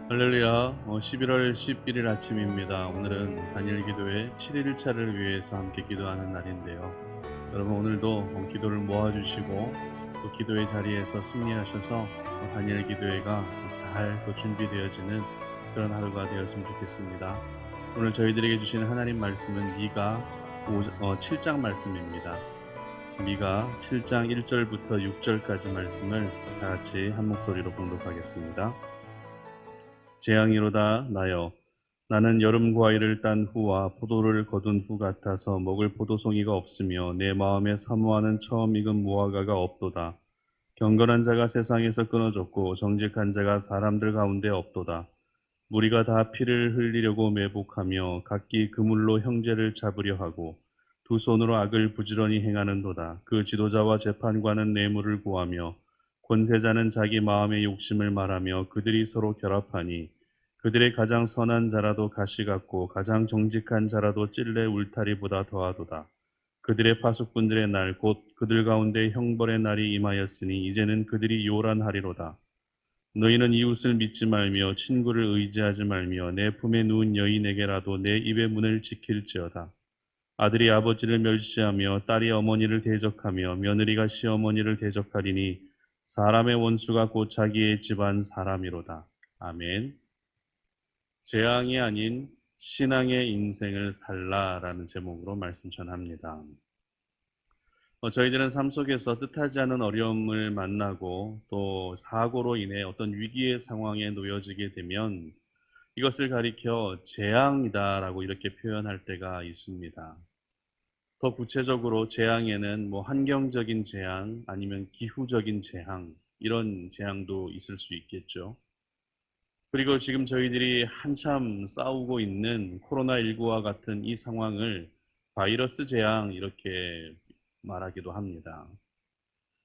할렐루야. 11월 11일 아침입니다. 오늘은 단일 기도회 7일차를 위해서 함께 기도하는 날인데요. 여러분 오늘도 기도를 모아주시고 또 기도의 자리에서 승리하셔서 단일 기도회가 잘 또 준비되어지는 그런 하루가 되었으면 좋겠습니다. 오늘 저희들에게 주시는 하나님 말씀은 미가 7장 말씀입니다. 미가 7장 1절부터 6절까지 말씀을 다 같이 한 목소리로 봉독하겠습니다. 재앙이로다 나여 나는 여름 과일을 딴 후와 포도를 거둔 후 같아서 먹을 포도송이가 없으며 내 마음에 사모하는 처음 익은 무화과가 없도다. 경건한 자가 세상에서 끊어졌고 정직한 자가 사람들 가운데 없도다. 무리가 다 피를 흘리려고 매복하며 각기 그물로 형제를 잡으려 하고 두 손으로 악을 부지런히 행하는도다. 그 지도자와 재판관은 뇌물을 구하며 권세자는 자기 마음의 욕심을 말하며 그들이 서로 결합하니 그들의 가장 선한 자라도 가시 같고 가장 정직한 자라도 찔레 울타리보다 더하도다. 그들의 파수꾼들의 날 곧 그들 가운데 형벌의 날이 임하였으니 이제는 그들이 요란하리로다. 너희는 이웃을 믿지 말며 친구를 의지하지 말며 내 품에 누운 여인에게라도 내 입의 문을 지킬지어다. 아들이 아버지를 멸시하며 딸이 어머니를 대적하며 며느리가 시어머니를 대적하리니 사람의 원수가 곧 자기의 집안 사람이로다. 아멘. 재앙이 아닌 신앙의 인생을 살라라는 제목으로 말씀 전합니다. 저희들은 삶 속에서 뜻하지 않은 어려움을 만나고 또 사고로 인해 어떤 위기의 상황에 놓여지게 되면 이것을 가리켜 재앙이다라고 이렇게 표현할 때가 있습니다. 더 구체적으로 재앙에는 환경적인 재앙 아니면 기후적인 재앙 이런 재앙도 있을 수 있겠죠. 그리고 지금 저희들이 한참 싸우고 있는 코로나19와 같은 이 상황을 바이러스 재앙 이렇게 말하기도 합니다.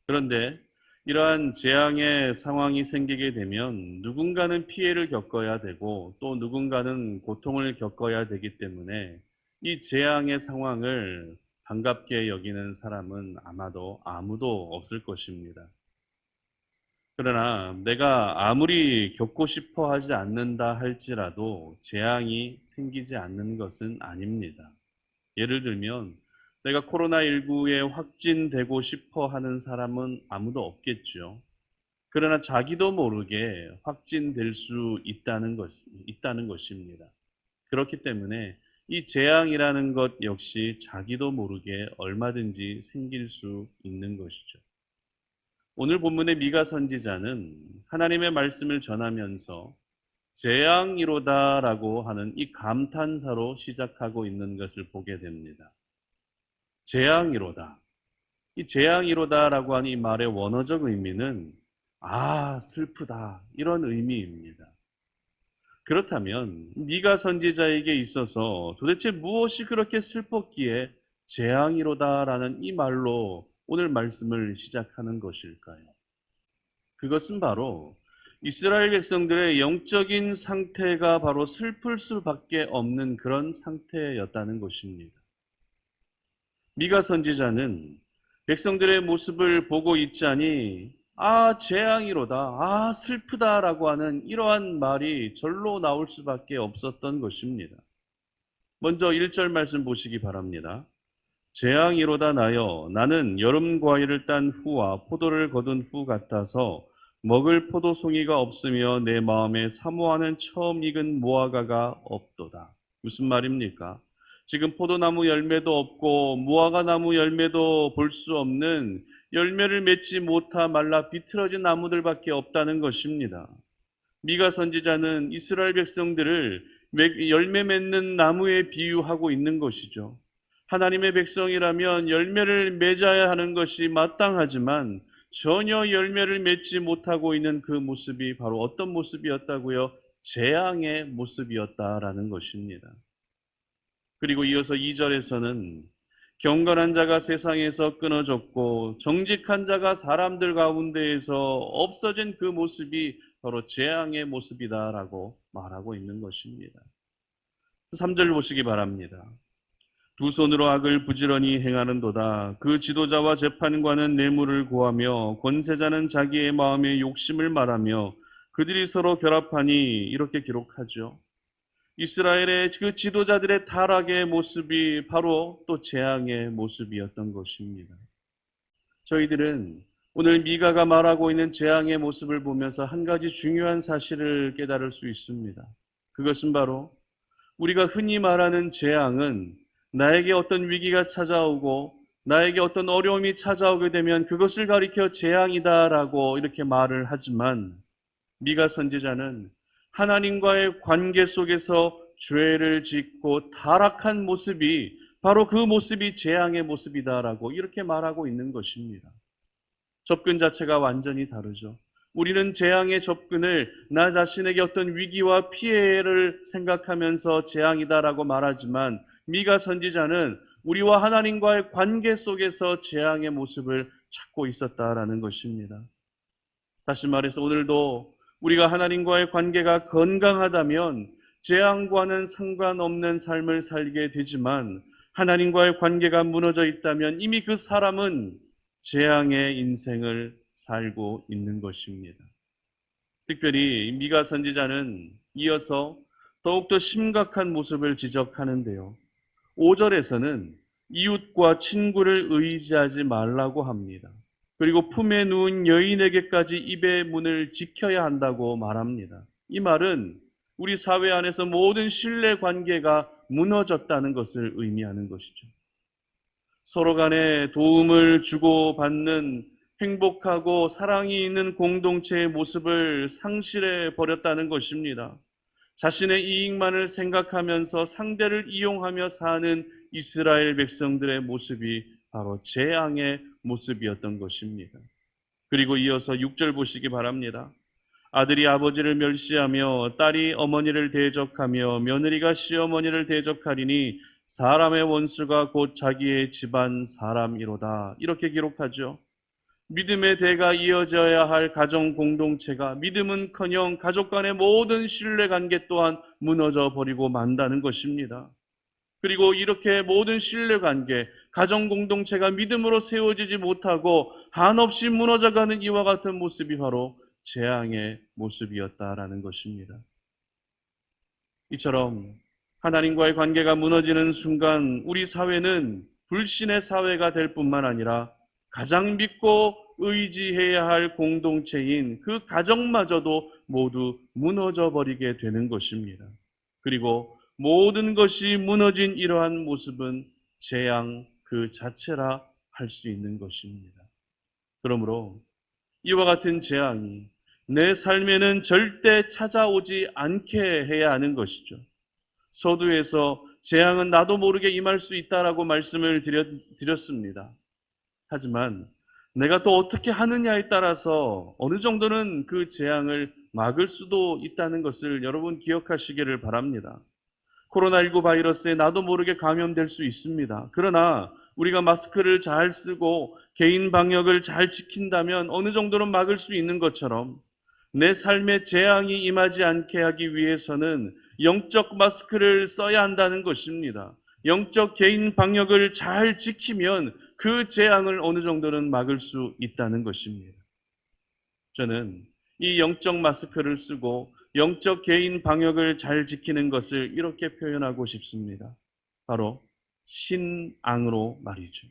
그런데 이러한 재앙의 상황이 생기게 되면 누군가는 피해를 겪어야 되고 또 누군가는 고통을 겪어야 되기 때문에 이 재앙의 상황을 반갑게 여기는 사람은 아마도 아무도 없을 것입니다. 그러나 내가 아무리 겪고 싶어 하지 않는다 할지라도 재앙이 생기지 않는 것은 아닙니다. 예를 들면 내가 코로나19에 확진되고 싶어 하는 사람은 아무도 없겠죠. 그러나 자기도 모르게 확진될 수 있다는 것입니다. 그렇기 때문에 이 재앙이라는 것 역시 자기도 모르게 얼마든지 생길 수 있는 것이죠. 오늘 본문의 미가 선지자는 하나님의 말씀을 전하면서 재앙이로다라고 하는 이 감탄사로 시작하고 있는 것을 보게 됩니다. 재앙이로다. 이 재앙이로다라고 하는 이 말의 원어적 의미는 슬프다 이런 의미입니다. 그렇다면 미가 선지자에게 있어서 도대체 무엇이 그렇게 슬펐기에 재앙이로다라는 이 말로 오늘 말씀을 시작하는 것일까요? 그것은 바로 이스라엘 백성들의 영적인 상태가 바로 슬플 수밖에 없는 그런 상태였다는 것입니다. 미가 선지자는 백성들의 모습을 보고 있자니 재앙이로다, 슬프다라고 하는 이러한 말이 절로 나올 수밖에 없었던 것입니다. 먼저 1절 말씀 보시기 바랍니다. 재앙이로다 나여 나는 여름 과일을 딴 후와 포도를 거둔 후 같아서 먹을 포도송이가 없으며 내 마음에 사모하는 처음 익은 무화과가 없도다. 무슨 말입니까? 지금 포도나무 열매도 없고 무화과나무 열매도 볼 수 없는 열매를 맺지 못하 말라 비틀어진 나무들밖에 없다는 것입니다. 미가 선지자는 이스라엘 백성들을 열매 맺는 나무에 비유하고 있는 것이죠. 하나님의 백성이라면 열매를 맺어야 하는 것이 마땅하지만 전혀 열매를 맺지 못하고 있는 그 모습이 바로 어떤 모습이었다고요? 재앙의 모습이었다라는 것입니다. 그리고 이어서 2절에서는 경건한 자가 세상에서 끊어졌고 정직한 자가 사람들 가운데에서 없어진 그 모습이 바로 재앙의 모습이다라고 말하고 있는 것입니다. 3절 보시기 바랍니다. 두 손으로 악을 부지런히 행하는도다. 그 지도자와 재판관은 뇌물을 구하며 권세자는 자기의 마음의 욕심을 말하며 그들이 서로 결합하니 이렇게 기록하죠. 이스라엘의 그 지도자들의 타락의 모습이 바로 또 재앙의 모습이었던 것입니다. 저희들은 오늘 미가가 말하고 있는 재앙의 모습을 보면서 한 가지 중요한 사실을 깨달을 수 있습니다. 그것은 바로 우리가 흔히 말하는 재앙은 나에게 어떤 위기가 찾아오고 나에게 어떤 어려움이 찾아오게 되면 그것을 가리켜 재앙이다라고 이렇게 말을 하지만 미가 선지자는 하나님과의 관계 속에서 죄를 짓고 타락한 모습이 바로 그 모습이 재앙의 모습이다라고 이렇게 말하고 있는 것입니다. 접근 자체가 완전히 다르죠. 우리는 재앙의 접근을 나 자신에게 어떤 위기와 피해를 생각하면서 재앙이다라고 말하지만 미가 선지자는 우리와 하나님과의 관계 속에서 재앙의 모습을 찾고 있었다라는 것입니다. 다시 말해서 오늘도 우리가 하나님과의 관계가 건강하다면 재앙과는 상관없는 삶을 살게 되지만 하나님과의 관계가 무너져 있다면 이미 그 사람은 재앙의 인생을 살고 있는 것입니다. 특별히 미가 선지자는 이어서 더욱더 심각한 모습을 지적하는데요. 5절에서는 이웃과 친구를 의지하지 말라고 합니다. 그리고 품에 누운 여인에게까지 입의 문을 지켜야 한다고 말합니다. 이 말은 우리 사회 안에서 모든 신뢰 관계가 무너졌다는 것을 의미하는 것이죠. 서로 간에 도움을 주고받는 행복하고 사랑이 있는 공동체의 모습을 상실해 버렸다는 것입니다. 자신의 이익만을 생각하면서 상대를 이용하며 사는 이스라엘 백성들의 모습이 바로 재앙의 모습이었던 것입니다. 그리고 이어서 6절 보시기 바랍니다. 아들이 아버지를 멸시하며 딸이 어머니를 대적하며 며느리가 시어머니를 대적하리니 사람의 원수가 곧 자기의 집안 사람이로다. 이렇게 기록하죠. 믿음의 대가 이어져야 할 가정 공동체가 믿음은커녕 가족 간의 모든 신뢰관계 또한 무너져 버리고 만다는 것입니다. 그리고 이렇게 모든 신뢰관계, 가정 공동체가 믿음으로 세워지지 못하고 한없이 무너져가는 이와 같은 모습이 바로 재앙의 모습이었다라는 것입니다. 이처럼 하나님과의 관계가 무너지는 순간 우리 사회는 불신의 사회가 될 뿐만 아니라 가장 믿고 의지해야 할 공동체인 그 가정마저도 모두 무너져 버리게 되는 것입니다. 그리고 모든 것이 무너진 이러한 모습은 재앙 그 자체라 할 수 있는 것입니다. 그러므로 이와 같은 재앙이 내 삶에는 절대 찾아오지 않게 해야 하는 것이죠. 서두에서 재앙은 나도 모르게 임할 수 있다라고 말씀을 드렸습니다. 하지만 내가 또 어떻게 하느냐에 따라서 어느 정도는 그 재앙을 막을 수도 있다는 것을 여러분 기억하시기를 바랍니다. 코로나19 바이러스에 나도 모르게 감염될 수 있습니다. 그러나 우리가 마스크를 잘 쓰고 개인 방역을 잘 지킨다면 어느 정도는 막을 수 있는 것처럼 내 삶에 재앙이 임하지 않게 하기 위해서는 영적 마스크를 써야 한다는 것입니다. 영적 개인 방역을 잘 지키면 그 재앙을 어느 정도는 막을 수 있다는 것입니다. 저는 이 영적 마스크를 쓰고 영적 개인 방역을 잘 지키는 것을 이렇게 표현하고 싶습니다. 바로 신앙으로 말이죠.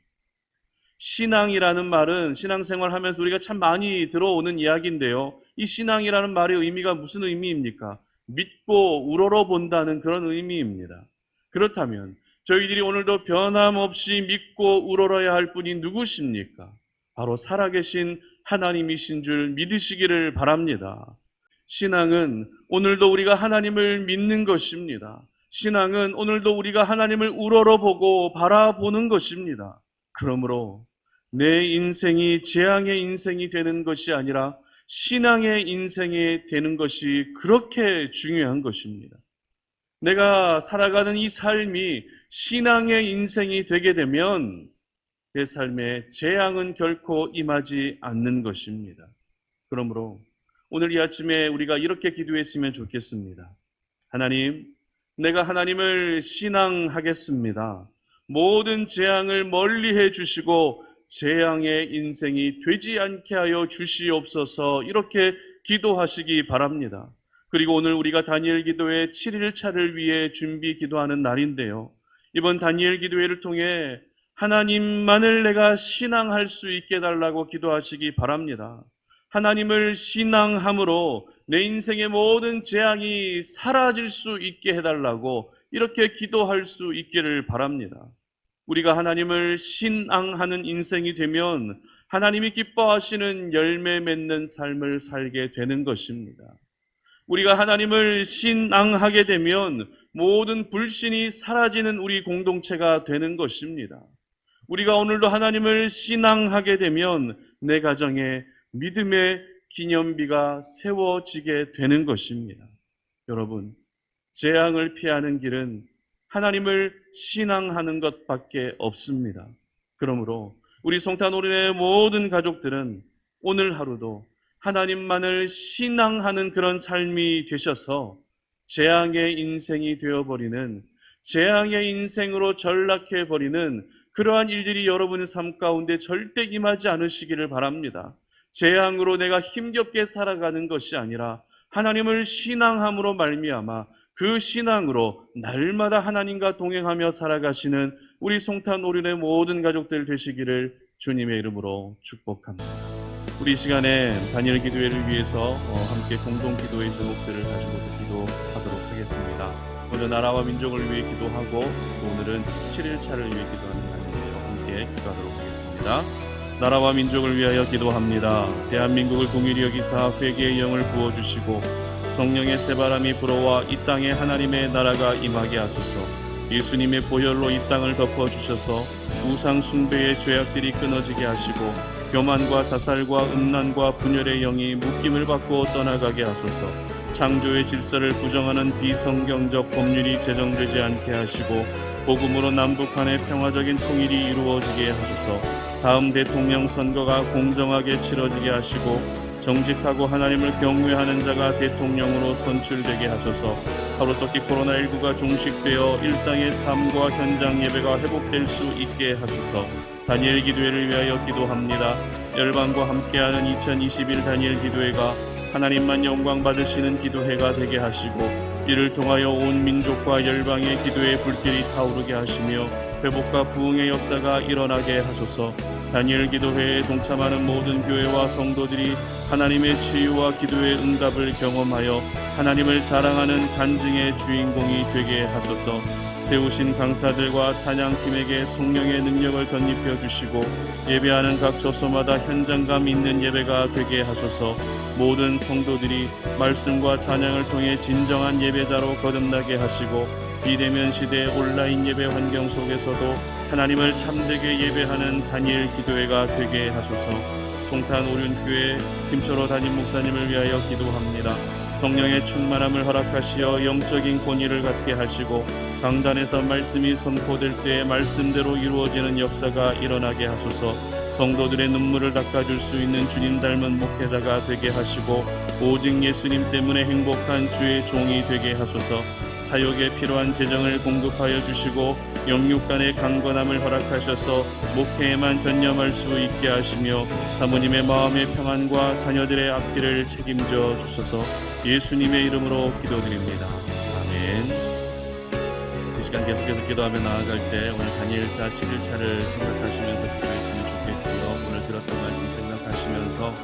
신앙이라는 말은 신앙생활 하면서 우리가 참 많이 들어오는 이야기인데요. 이 신앙이라는 말의 의미가 무슨 의미입니까? 믿고 우러러 본다는 그런 의미입니다. 그렇다면 저희들이 오늘도 변함없이 믿고 우러러야 할 분이 누구십니까? 바로 살아계신 하나님이신 줄 믿으시기를 바랍니다. 신앙은 오늘도 우리가 하나님을 믿는 것입니다. 신앙은 오늘도 우리가 하나님을 우러러보고 바라보는 것입니다. 그러므로 내 인생이 재앙의 인생이 되는 것이 아니라 신앙의 인생이 되는 것이 그렇게 중요한 것입니다. 내가 살아가는 이 삶이 신앙의 인생이 되게 되면 내 삶에 재앙은 결코 임하지 않는 것입니다. 그러므로 오늘 이 아침에 우리가 이렇게 기도했으면 좋겠습니다. 하나님, 내가 하나님을 신앙하겠습니다. 모든 재앙을 멀리해 주시고 재앙의 인생이 되지 않게 하여 주시옵소서 이렇게 기도하시기 바랍니다. 그리고 오늘 우리가 다니엘 기도회 7일차를 위해 준비 기도하는 날인데요. 이번 다니엘 기도회를 통해 하나님만을 내가 신앙할 수 있게 해달라고 기도하시기 바랍니다. 하나님을 신앙함으로 내 인생의 모든 재앙이 사라질 수 있게 해달라고 이렇게 기도할 수 있기를 바랍니다. 우리가 하나님을 신앙하는 인생이 되면 하나님이 기뻐하시는 열매 맺는 삶을 살게 되는 것입니다. 우리가 하나님을 신앙하게 되면 모든 불신이 사라지는 우리 공동체가 되는 것입니다. 우리가 오늘도 하나님을 신앙하게 되면 내 가정에 믿음의 기념비가 세워지게 되는 것입니다. 여러분, 재앙을 피하는 길은 하나님을 신앙하는 것밖에 없습니다. 그러므로 우리 성탄오륜의 모든 가족들은 오늘 하루도 하나님만을 신앙하는 그런 삶이 되셔서 재앙의 인생이 되어버리는, 재앙의 인생으로 전락해버리는 그러한 일들이 여러분의 삶 가운데 절대 임하지 않으시기를 바랍니다. 재앙으로 내가 힘겹게 살아가는 것이 아니라 하나님을 신앙함으로 말미암아 그 신앙으로 날마다 하나님과 동행하며 살아가시는 우리 성탄오륜의 모든 가족들 되시기를 주님의 이름으로 축복합니다. 우리 시간에 다니엘 기도회를 위해서 함께 공동 기도의 제목들을 가지고서 기도하도록 하겠습니다. 먼저 나라와 민족을 위해 기도하고 오늘은 7일차를 위해 기도하는 날인데요. 함께 기도하도록 하겠습니다. 나라와 민족을 위하여 기도합니다. 대한민국을 긍휼히 여기사 회개의 영을 부어주시고 성령의 새바람이 불어와 이 땅에 하나님의 나라가 임하게 하소서. 예수님의 보혈로 이 땅을 덮어주셔서 우상 숭배의 죄악들이 끊어지게 하시고 교만과 자살과 음란과 분열의 영이 묶임을 받고 떠나가게 하소서. 창조의 질서를 부정하는 비성경적 법률이 제정되지 않게 하시고 복음으로 남북 간의 평화적인 통일이 이루어지게 하소서. 다음 대통령 선거가 공정하게 치러지게 하시고 정직하고 하나님을 경외하는 자가 대통령으로 선출되게 하소서. 하루속히 코로나19가 종식되어 일상의 삶과 현장 예배가 회복될 수 있게 하소서. 다니엘 기도회를 위하여 기도합니다. 열방과 함께하는 2021 다니엘 기도회가 하나님만 영광 받으시는 기도회가 되게 하시고 이를 통하여 온 민족과 열방의 기도의 불길이 타오르게 하시며 회복과 부흥의 역사가 일어나게 하소서. 다니엘 기도회에 동참하는 모든 교회와 성도들이 하나님의 치유와 기도의 응답을 경험하여 하나님을 자랑하는 간증의 주인공이 되게 하소서. 세우신 강사들과 찬양팀에게 성령의 능력을 덧입혀 주시고 예배하는 각 처소마다 현장감 있는 예배가 되게 하소서. 모든 성도들이 말씀과 찬양을 통해 진정한 예배자로 거듭나게 하시고 비대면 시대 온라인 예배 환경 속에서도 하나님을 참되게 예배하는 다니엘 기도회가 되게 하소서. 성탄오륜교회 김철호 담임 목사님을 위하여 기도합니다. 성령의 충만함을 허락하시어 영적인 권위를 갖게 하시고 강단에서 말씀이 선포될 때에 말씀대로 이루어지는 역사가 일어나게 하소서. 성도들의 눈물을 닦아줄 수 있는 주님 닮은 목회자가 되게 하시고 오직 예수님 때문에 행복한 주의 종이 되게 하소서. 사역에 필요한 재정을 공급하여 주시고 영육 간의 강건함을 허락하셔서 목회에만 전념할 수 있게 하시며 사모님의 마음의 평안과 자녀들의 앞길을 책임져 주소서. 예수님의 이름으로 기도드립니다. 아멘. 이 시간 계속해서 기도하며 나아갈 때 오늘 다니엘차 7일차를 생각하시면서 기도했으면 좋겠고요. 오늘 들었던 말씀 생각하시면서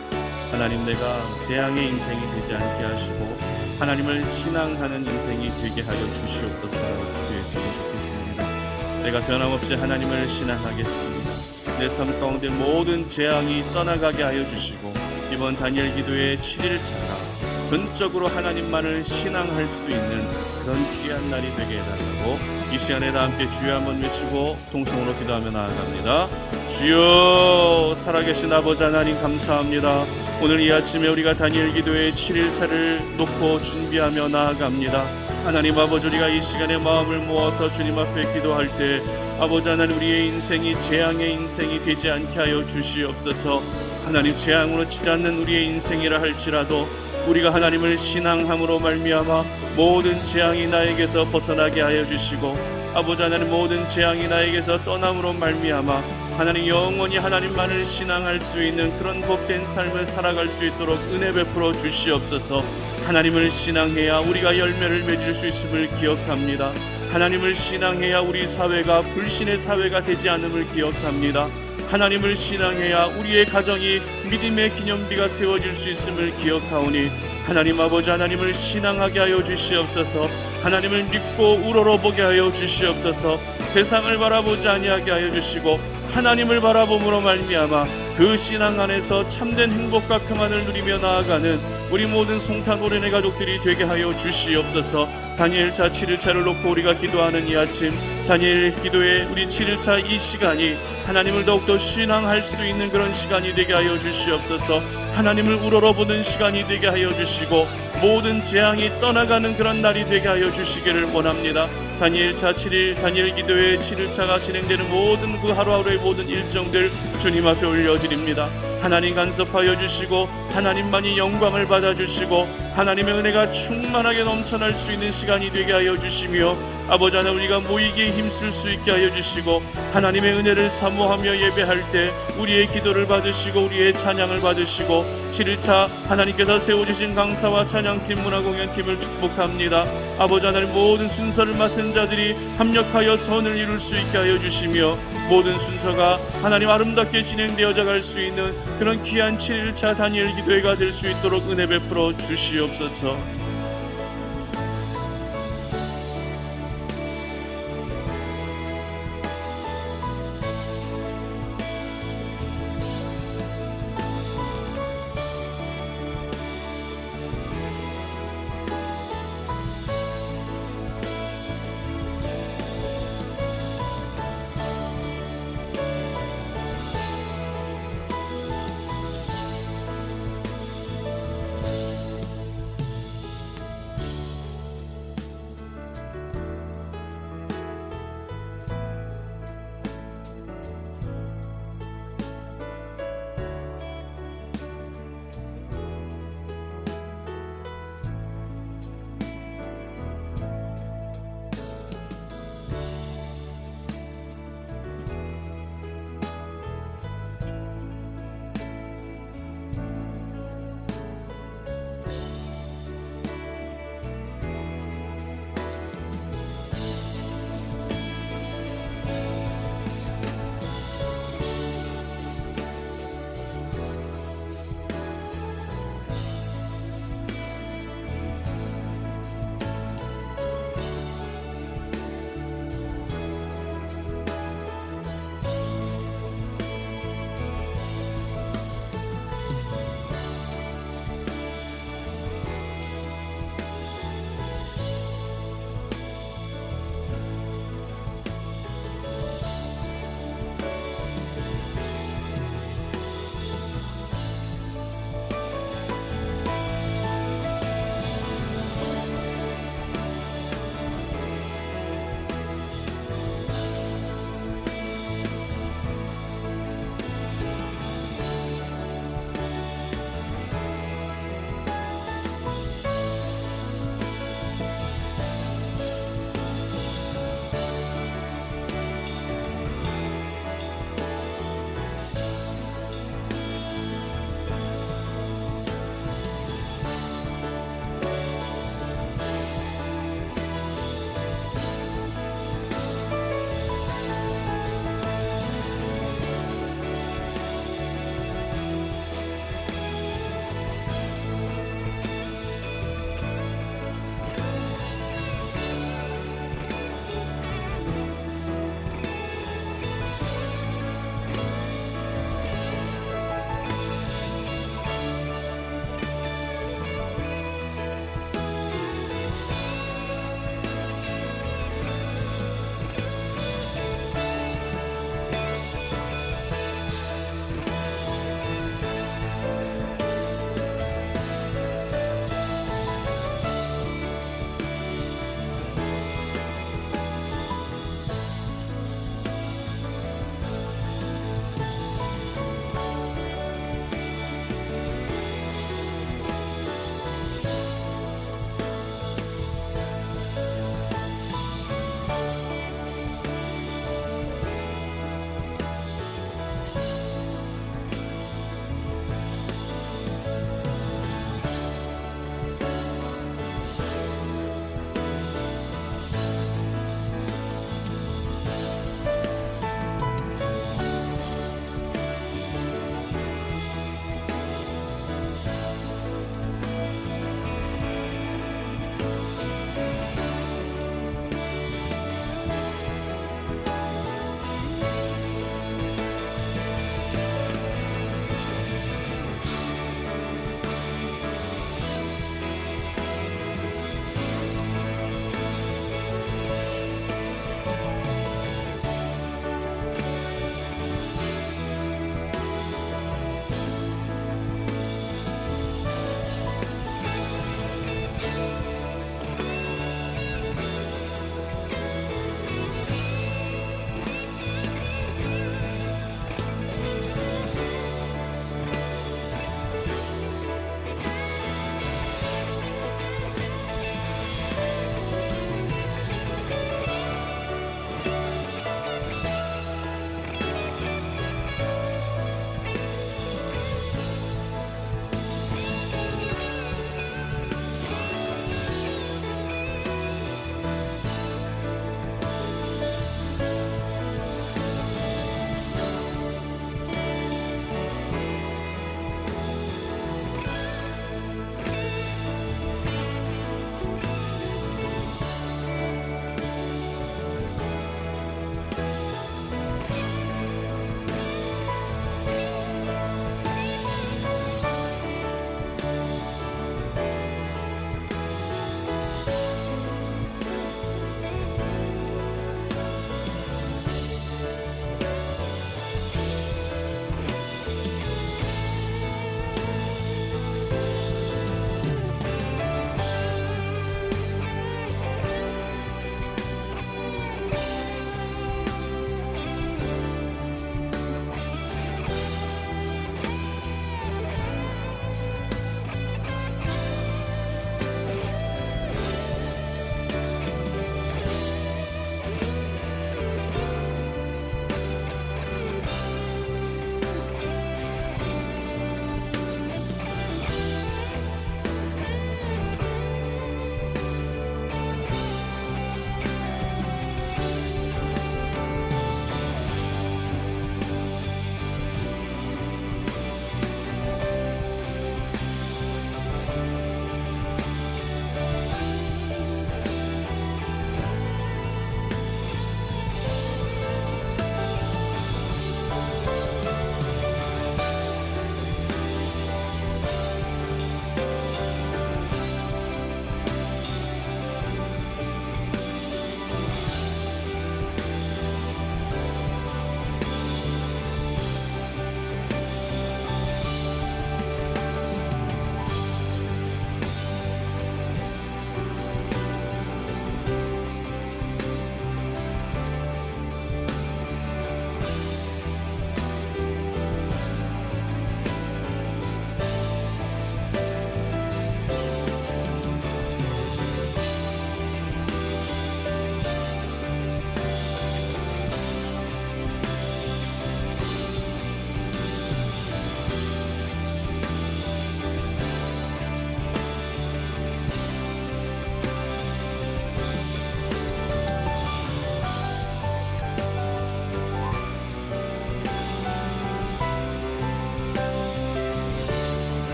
하나님, 내가 재앙의 인생이 되지 않게 하시고 하나님을 신앙하는 인생이 되게 하여 주시옵소서라고 기도했으면 좋겠습니다. 내가 변함없이 하나님을 신앙하겠습니다. 내 삶 가운데 모든 재앙이 떠나가게 하여 주시고 이번 다니엘 기도의 7일차가 근적으로 하나님만을 신앙할 수 있는 그런 귀한 날이 되게 해달라고 이 시간에 다 함께 주여 한번 외치고 통성으로 기도하며 나아갑니다. 주여, 살아계신 아버지 하나님 감사합니다. 오늘 이 아침에 우리가 다니엘 기도의 7일차를 놓고 준비하며 나아갑니다. 하나님 아버지, 우리가 이 시간에 마음을 모아서 주님 앞에 기도할 때 아버지 하나님, 우리의 인생이 재앙의 인생이 되지 않게 하여 주시옵소서. 하나님, 재앙으로 치지 않는 우리의 인생이라 할지라도 우리가 하나님을 신앙함으로 말미암아 모든 재앙이 나에게서 벗어나게 하여 주시고 아버지 하나님, 모든 재앙이 나에게서 떠남으로 말미암아 하나님 영원히 하나님만을 신앙할 수 있는 그런 복된 삶을 살아갈 수 있도록 은혜 베풀어 주시옵소서. 하나님을 신앙해야 우리가 열매를 맺을 수 있음을 기억합니다. 하나님을 신앙해야 우리 사회가 불신의 사회가 되지 않음을 기억합니다. 하나님을 신앙해야 우리의 가정이 믿음의 기념비가 세워질 수 있음을 기억하오니 하나님 아버지, 하나님을 신앙하게 하여 주시옵소서. 하나님을 믿고 우러러보게 하여 주시옵소서. 세상을 바라보지 아니하게 하여 주시고 하나님을 바라봄으로 말미암아 그 신앙 안에서 참된 행복과 평안을 누리며 나아가는 우리 모든 송탄 오랜의 가족들이 되게 하여 주시옵소서. 다니엘차 7일차를 놓고 우리가 기도하는 이 아침, 다니엘 기도의 우리 7일차 이 시간이 하나님을 더욱더 신앙할 수 있는 그런 시간이 되게 하여 주시옵소서. 하나님을 우러러보는 시간이 되게 하여 주시고 모든 재앙이 떠나가는 그런 날이 되게 하여 주시기를 원합니다. 다니엘차 7일, 다니엘 기도의 7일차가 진행되는 모든 그 하루하루의 모든 일정들 주님 앞에 올려드립니다. 하나님 간섭하여 주시고 하나님만이 영광을 받아주시고 하나님의 은혜가 충만하게 넘쳐날 수 있는 시간이 되게 하여 주시며 아버지 하나님, 우리가 모이기에 힘쓸 수 있게 하여 주시고 하나님의 은혜를 사모하며 예배할 때 우리의 기도를 받으시고 우리의 찬양을 받으시고 7일차 하나님께서 세워주신 강사와 찬양팀, 문화공연팀을 축복합니다. 아버지 하나님, 모든 순서를 맡은 자들이 합력하여 선을 이룰 수 있게 하여 주시며 모든 순서가 하나님 아름답게 진행되어져 갈 수 있는 그런 귀한 7일차 다니엘 기도회가 될 수 있도록 은혜 베풀어 주시옵소서.